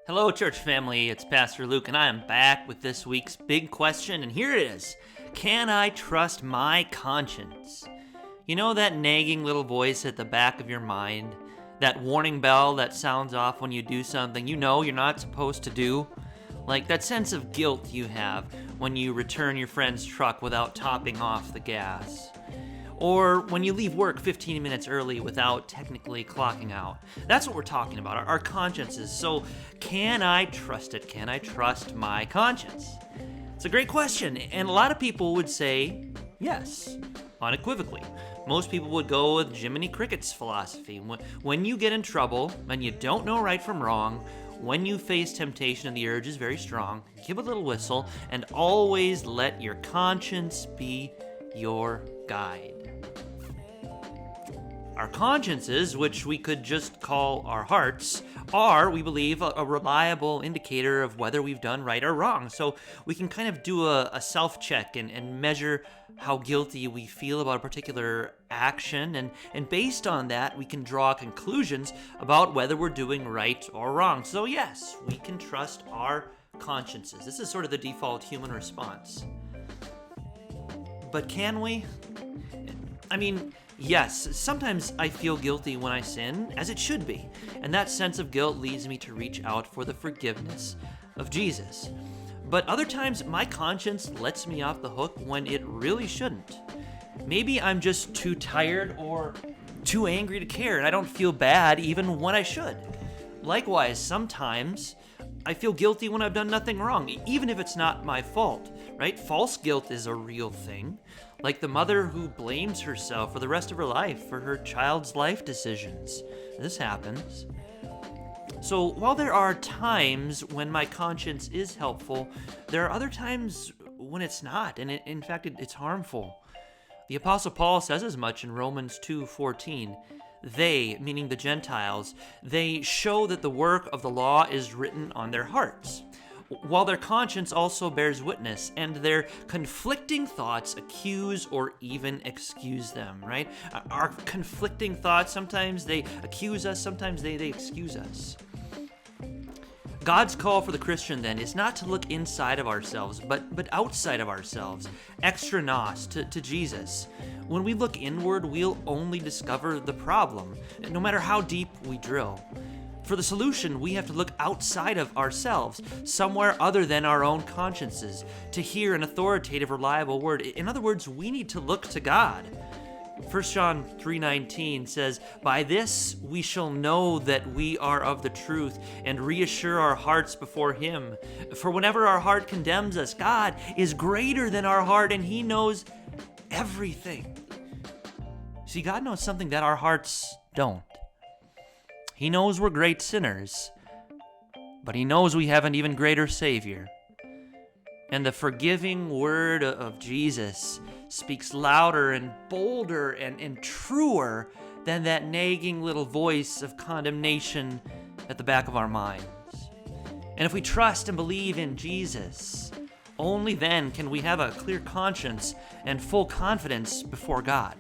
Hello, church family. It's Pastor Luke, and I am back with this week's big question. And here it is: can I trust my conscience? You know that nagging little voice at the back of your mind? That warning bell that sounds off when you do something you know you're not supposed to do? Like that sense of guilt you have when you return your friend's truck without topping off the gas. Or when you leave work 15 minutes early without technically clocking out. That's what we're talking about, our consciences. So can I trust it? Can I trust my conscience? It's a great question, and a lot of people would say yes, unequivocally. Most people would go with Jiminy Cricket's philosophy. When you get in trouble and you don't know right from wrong, when you face temptation and the urge is very strong, give a little whistle and always let your conscience be your guide. Our consciences, which we could just call our hearts, are, we believe, a reliable indicator of whether we've done right or wrong. So we can kind of do a self-check and measure how guilty we feel about a particular action. And based on that, we can draw conclusions about whether we're doing right or wrong. So yes, we can trust our consciences. This is sort of the default human response. But can we? Yes, sometimes I feel guilty when I sin, as it should be, and that sense of guilt leads me to reach out for the forgiveness of Jesus. But other times, my conscience lets me off the hook when it really shouldn't. Maybe I'm just too tired or too angry to care, and I don't feel bad even when I should. Likewise, sometimes I feel guilty when I've done nothing wrong, even if it's not my fault, right? False guilt is a real thing, like the mother who blames herself for the rest of her life for her child's life decisions. This happens. So while there are times when my conscience is helpful, there are other times when it's not, and in fact, it's harmful. The Apostle Paul says as much in Romans 2:14. They, meaning the Gentiles, they show that the work of the law is written on their hearts, while their conscience also bears witness, and their conflicting thoughts accuse or even excuse them, right? Our conflicting thoughts, sometimes they accuse us, sometimes they excuse us. God's call for the Christian, then, is not to look inside of ourselves, but outside of ourselves, extra nos, to Jesus. When we look inward, we'll only discover the problem, no matter how deep we drill. For the solution, we have to look outside of ourselves, somewhere other than our own consciences, to hear an authoritative, reliable word. In other words, we need to look to God. 1 John 3:19 says, "By this we shall know that we are of the truth and reassure our hearts before Him. For whenever our heart condemns us, God is greater than our heart and He knows everything." See, God knows something that our hearts don't. He knows we're great sinners, but He knows we have an even greater Savior. And the forgiving word of Jesus speaks louder and bolder and truer than that nagging little voice of condemnation at the back of our minds. And if we trust and believe in Jesus, only then can we have a clear conscience and full confidence before God.